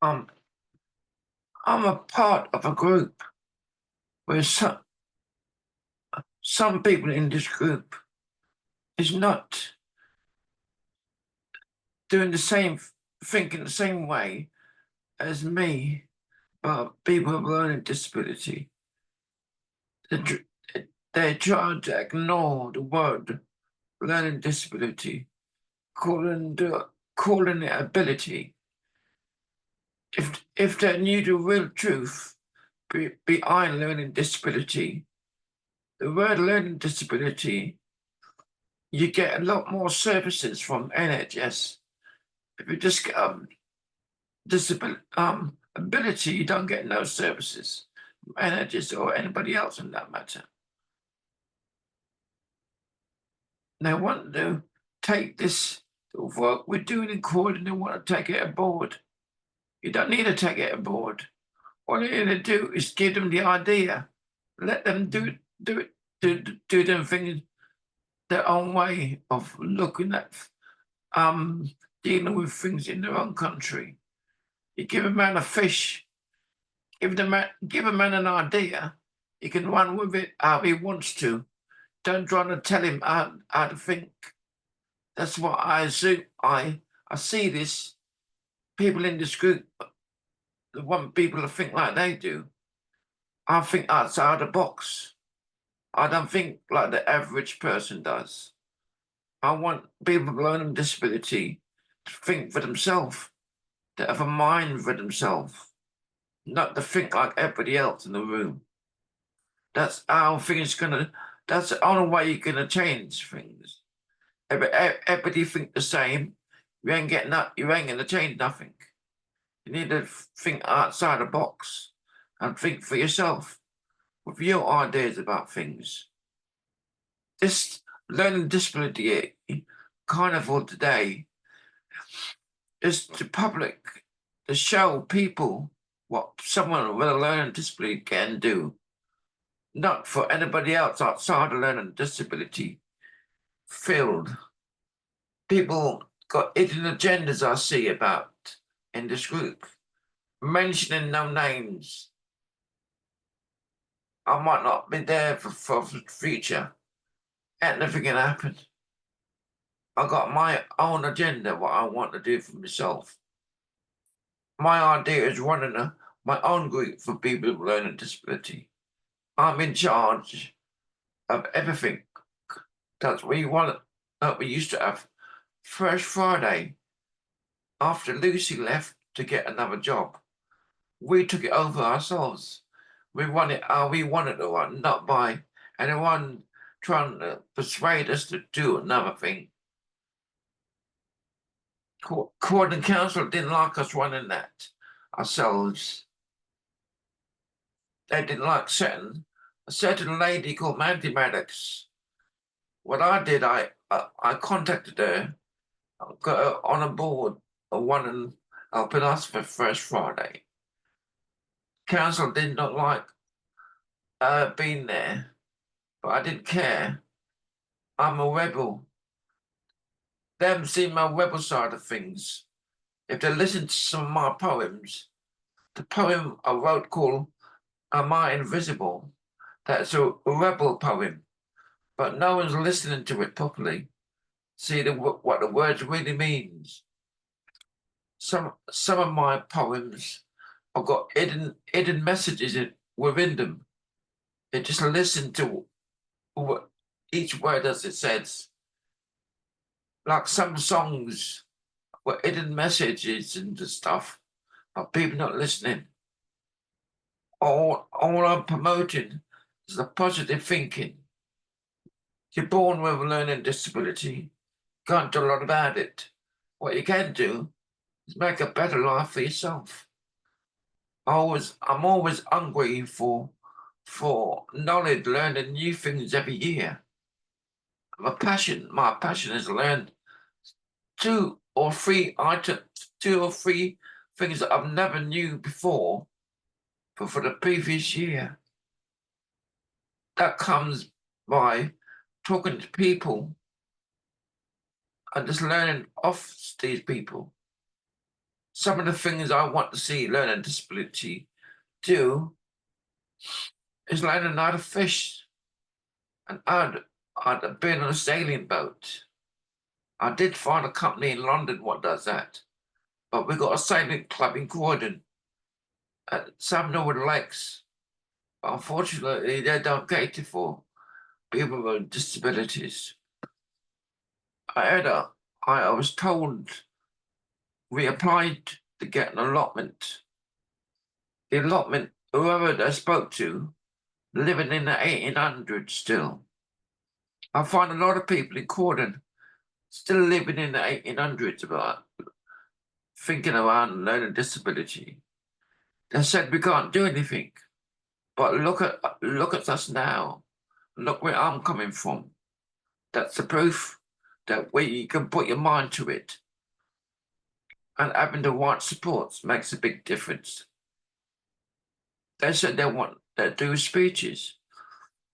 Um, I'm a part of a group where some people in this group is not doing the same, thinking the same way as me, but people with learning disability. They, tr- they try to ignore the word learning disability, calling it ability. If they knew the real truth behind learning disability, the word learning disability, you get a lot more services from NHS. If you just get disability ability, you don't get no services from NHS or anybody else in that matter. They want to take this work we're doing in court and they want to take it aboard. You don't need to take it aboard. All you need to do is give them the idea, let them do them things their own way of looking at dealing with things in their own country. You give a man a fish, give a man an idea, he can run with it how he wants to. Don't try to tell him how to think. That's what I assume. I see this people in this group that want people to think like they do. I think outside the box. I don't think like the average person does. I want people with learning disability to think for themselves, to have a mind for themselves, not to think like everybody else in the room. That's how things gonna. That's the only way you're gonna change things. Everybody think the same. You ain't getting that. You ain't gonna change nothing. You need to think outside the box and think for yourself with your ideas about things. This learning disability carnival today is the public to show people what someone with a learning disability can do, not for anybody else outside the learning disability field. People got hidden agendas I see about in this group, mentioning no names. I might not be there for the future. Ain't nothing gonna happen. I got my own agenda, what I want to do for myself. My idea is running my own group for people with learning disability. I'm in charge of everything. That's what you want. We used to have First Friday after Lucy left to get another job. We took it over ourselves. We run it how we wanted to run, not by anyone trying to persuade us to do another thing. Court and council didn't like us running that ourselves. They didn't like a certain lady called Mandy Maddox. What I did, I contacted her, got her on a board of one and helping us for First Friday. Council did not like being there, but I didn't care. I'm a rebel. They haven't seen my rebel side of things. If they listen to some of my poems, the poem I wrote called Am I Invisible? That's a rebel poem, but no one's listening to it properly. See what the words really means. Some of my poems have got hidden messages within them. They just listen to what each word as it says. Like some songs were hidden messages and stuff, but people not listening. All I'm promoting is the positive thinking. You're born with a learning disability. Can't do a lot about it. What you can do is make a better life for yourself. I'm always hungry for knowledge, learning new things every year. My passion is to learn two or three things that I've never knew before, but for the previous year. That comes by talking to people and just learning off these people. some of the things I want to see learning disability do is learning how to fish and how to be on a sailing boat. I did find a company in London what does that, but we got a sailing club in Croydon at Sam Norwood Lakes. But unfortunately, they don't cater for people with disabilities. I was told we applied to get an allotment. The allotment, whoever I spoke to, living in the 1800s still. I find a lot of people in Croydon still living in the 1800s about thinking around learning disability. They said we can't do anything. But look at us now. Look where I'm coming from. That's the proof that we can put your mind to it. And having the right supports makes a big difference. They said they do speeches.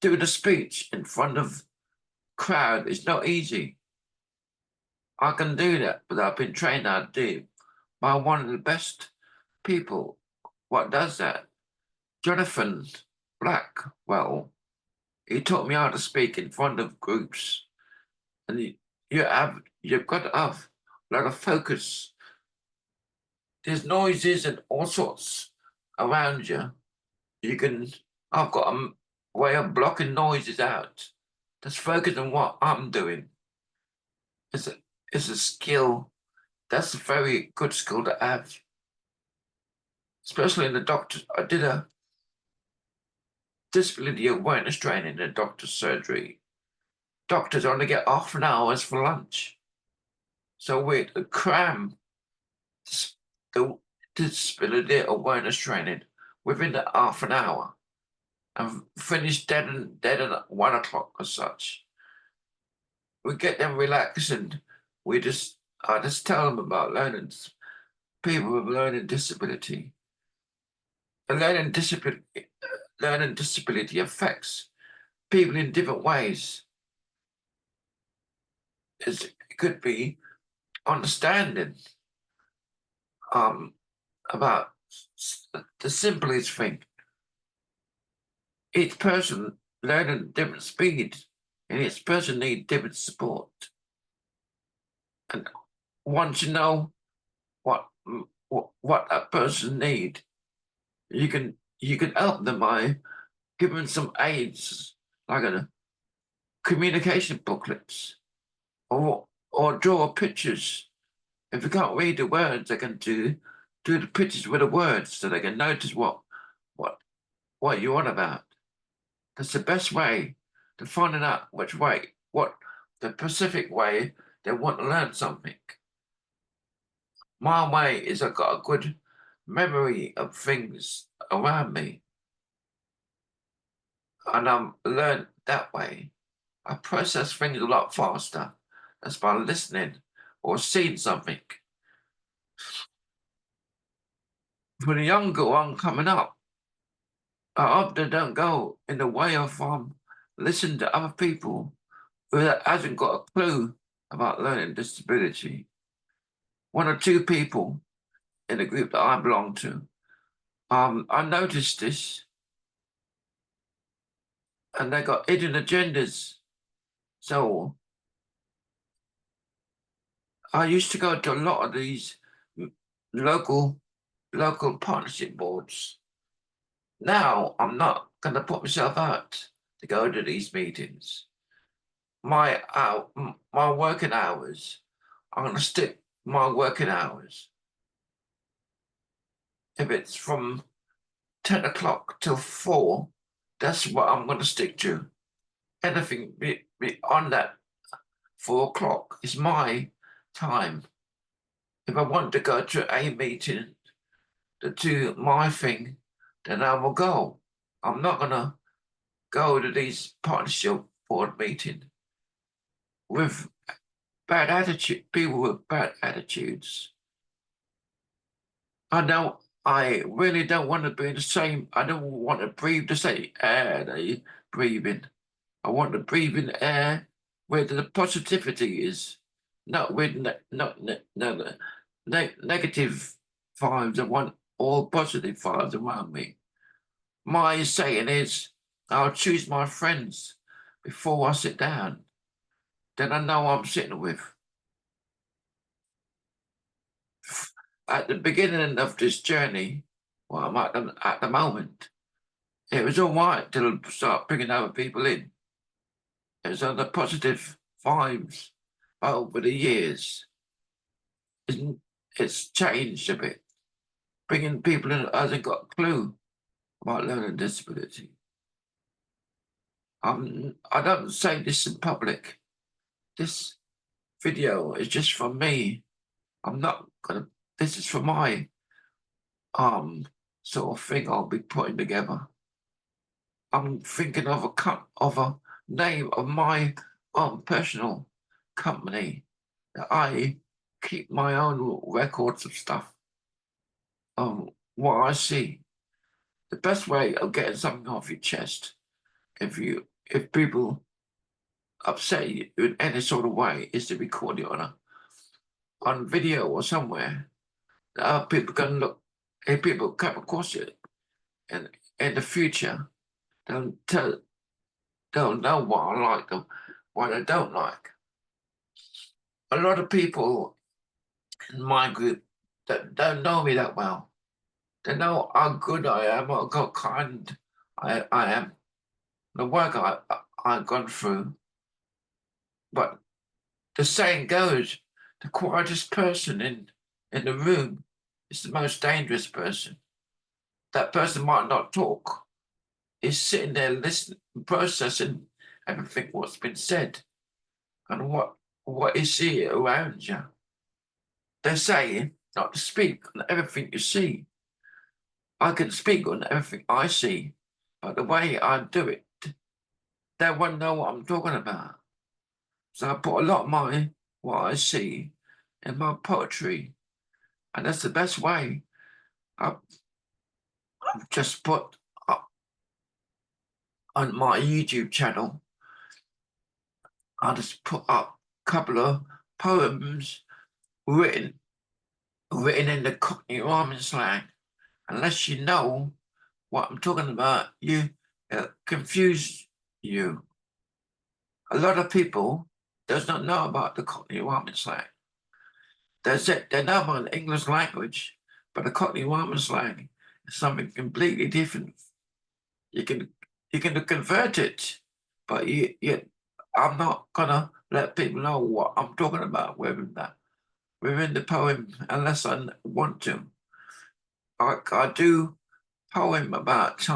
Do the speech in front of crowd is not easy. I can do that, but I've been trained how to do by one of the best people. What does that? Jonathan Blackwell. He taught me how to speak in front of groups, and you've got to have a lot of focus. There's noises and all sorts around you. I've got a way of blocking noises out. Just focus on what I'm doing. It's a skill. That's a very good skill to have. Especially in the doctor. I did a disability awareness training in doctor's surgery. Doctors only get half an hour for lunch. So we cram the disability awareness training within the half an hour and finish dead at 1 o'clock or such. We get them relaxed and I just tell them about people with learning disability. And learning disability affects people in different ways. It could be understanding about the simplest thing. Each person learning different speeds, and each person needs different support. And once you know what that person needs, you can help them by giving some aids, like a communication booklets, or draw pictures. If you can't read the words, they can do the pictures with the words, so they can notice what you're on about. That's the best way to finding out what the specific way they want to learn something. My way is I've got a good memory of things around me, and I'm learned that way. I process things a lot faster. That's by listening or seeing something. For the younger one coming up, I often don't go in the way of listening to other people who hasn't got a clue about learning disability. One or two people in the group that I belong to, I noticed this, and they got hidden agendas. So I used to go to a lot of these local partnership boards. Now I'm not going to put myself out to go to these meetings. My working hours, I'm going to stick my working hours. If it's from 10 o'clock till 4, that's what I'm going to stick to. Anything beyond that 4 o'clock is my time. If I want to go to a meeting to do my thing, then I will go. I'm not going to go to these partnership board meetings with people with bad attitudes. I really don't want to be the same. I don't want to breathe the same air they breathe in. I want to breathe in air where the positivity is, not with negative vibes. I want all positive vibes around me. My saying is, I'll choose my friends before I sit down. Then I know I'm sitting with. At the beginning of this journey, well, I'm at the moment, it was all right till I start bringing other people in. It was on the positive vibes. But over the years, it's, it's changed a bit. Bringing people in that hasn't got a clue about learning disability. I don't say this in public. This video is just for me. I'm not gonna. This is for my sort of thing I'll be putting together. I'm thinking of a name of my personal company that I keep my own records of stuff. What I see. The best way of getting something off your chest, if people upset you in any sort of way, is to record it on video or somewhere. People can look. If people come across it in the future, they'll they'll know what I like and what I don't like. A lot of people in my group that don't know me that well. They know how good I am, or how kind I am, the work I've gone through. But the saying goes, the quietest person in the room is the most dangerous person. That person might not talk. He's sitting there listening, processing everything what's been said and what you see around you. They're saying not to speak on everything you see. I can speak on everything I see, but the way I do it, they won't know what I'm talking about. So I put a lot of what I see in my poetry, and that's the best way. I've just put up on my YouTube channel, I just put up a couple of poems written in the Cockney rhyming slang. Unless you know what I'm talking about, you confuse you. A lot of people does not know about the Cockney rhyming slang. They know about the English language, but the Cockney rhyming slang is something completely different. You can convert it, but I'm not gonna let people know what I'm talking about within the poem unless I want to. I do poem about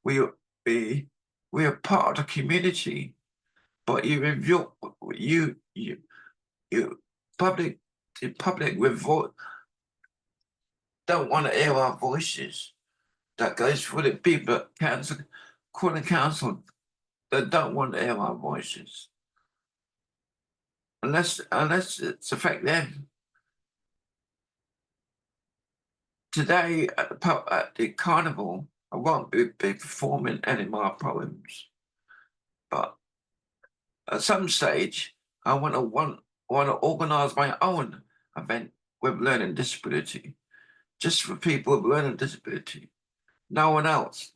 we we are part of the community, but you public the public don't want to hear our voices. That goes for the people at council that don't want to hear our voices. Unless it's affect them. Today at the carnival, I won't be performing any of my poems, but at some stage, I want to organise my own event with learning disability, just for people with learning disability. No one else.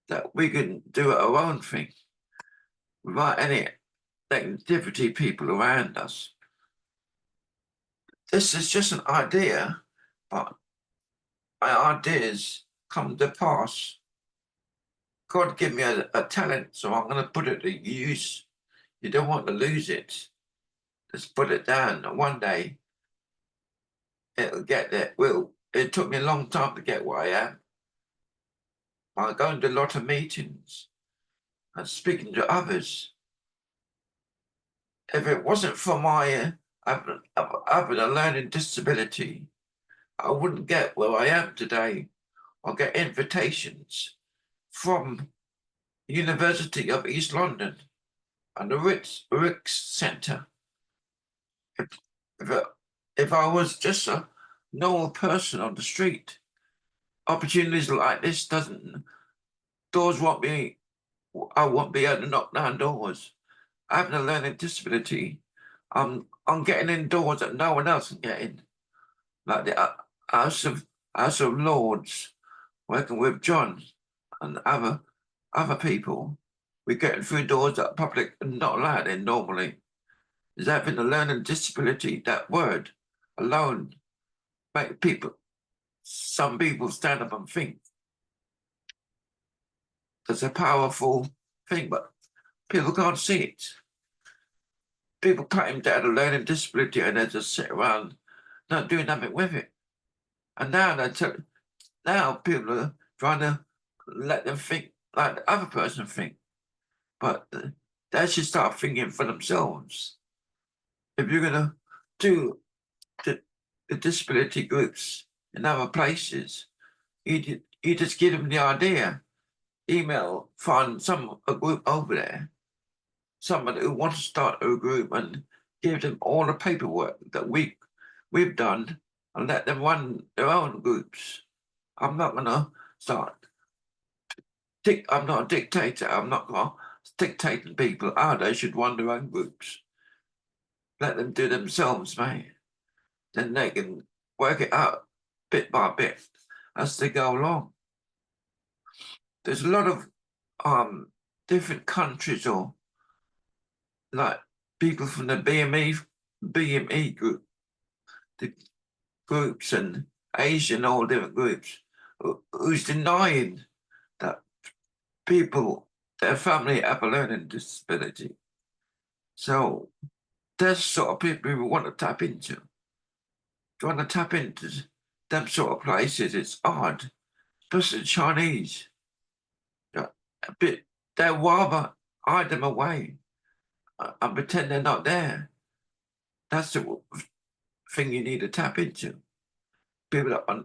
That we can do our own thing without any negativity people around us. This is just an idea, but my ideas come to pass. God give me a talent, so I'm going to put it to use. You don't want to lose it. Just put it down, and one day it'll get there. Well, it took me a long time to get where I am. By going to a lot of meetings and speaking to others. If it wasn't for my having a learning disability, I wouldn't get where I am today. I'll get invitations from the University of East London and the Ricks Centre. If I was just a normal person on the street, opportunities like this doors won't be, I won't be able to knock down doors. Having a learning disability, I'm getting in doors that no one else can get in. like the House of House of Lords, working with John and other people. We're getting through doors that public are not allowed in normally. Is having a learning disability, that word alone make some people stand up and think. That's a powerful thing, but people can't see it. People claim they had a learning disability and they just sit around not doing nothing with it. And now people are trying to let them think like the other person think, but they should start thinking for themselves. If you're gonna do the disability groups in other places, you just give them the idea. Find a group over there, somebody who wants to start a group, and give them all the paperwork that we've done, and let them run their own groups. I'm not gonna start. I'm not a dictator. I'm not gonna dictating people how they should run their own groups. Let them do themselves, mate. Then they can work it out bit by bit as they go along. There's a lot of different countries, or like people from the BME group, the groups, and Asian, all different groups, who's denying that their family have a learning disability. So that's sort of people we want to tap into. Trying to tap into them sort of places, it's hard, especially Chinese. A bit, they'd rather hide them away and pretend they're not there. That's the thing you need to tap into. People that are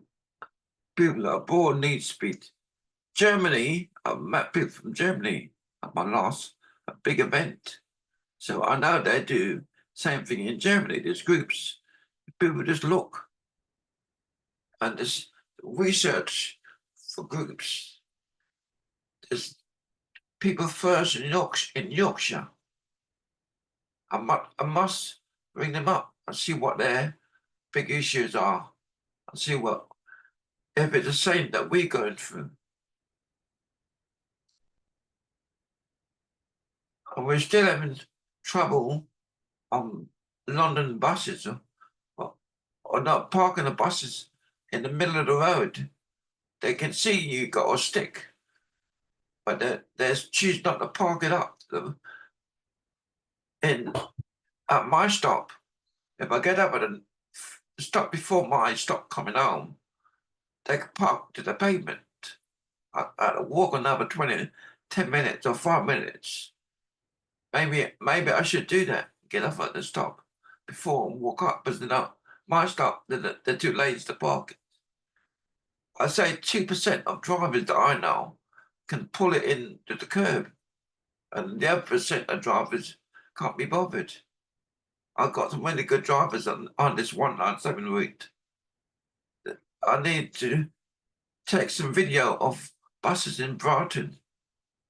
abroad need speed. Germany, I've met people from Germany at my last big event. So I know they do same thing in Germany. There's groups. People just look. And there's research for groups. There's people first in Yorkshire. I must bring them up and see what their big issues are, and see if it's the same that we're going through. And we're still having trouble on London buses, or not parking the buses in the middle of the road. They can see you got a stick, but they choose not to park it up. At my stop, if I get up at a stop before my stop coming home, they can park to the pavement. I walk another 10 minutes or 5 minutes. Maybe I should do that. Get off at the stop before and walk up, because my stop, they're too lazy to park. I say 2% of drivers that I know can pull it in to the curb, and the other percent of drivers can't be bothered. I've got some really good drivers on this 197 route. I need to take some video of buses in Brighton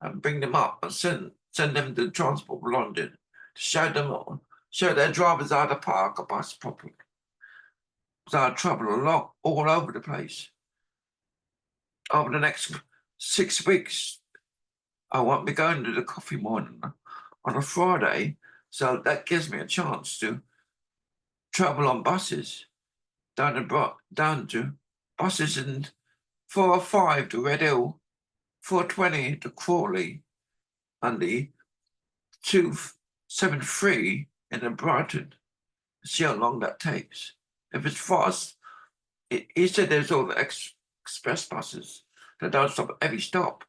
and bring them up and send them to Transport for London to show their drivers how to park a bus properly. So I travel a lot all over the place. Over the next 6 weeks, I won't be going to the coffee morning on a Friday, so that gives me a chance to travel on buses down to buses in 405 to Red Hill, 420 to Crawley, and the 273 in Brighton. See how long that takes. If it's fast, he said there's all the express buses that don't stop at every stop.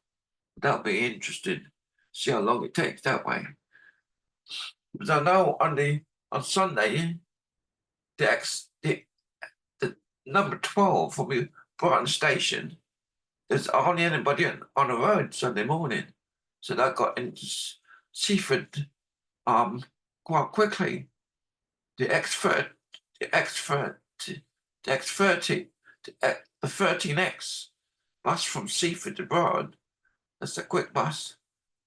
That'll be interesting. See how long it takes that way. Because I know on Sunday, the number 12 from the Brighton station, there's hardly anybody on the road Sunday morning. So that got into Seaford quite quickly. The X30, the 13X bus from Seaford to Brighton, that's a quick bus.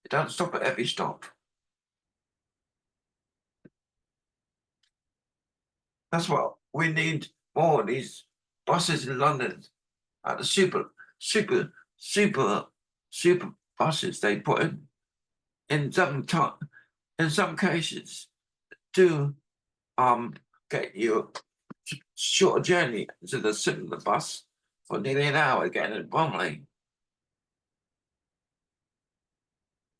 It doesn't stop at every stop. That's what we need, more of these buses in London, the super buses they put in some cases to get you a short journey to the similar bus for nearly an hour getting in Bromley.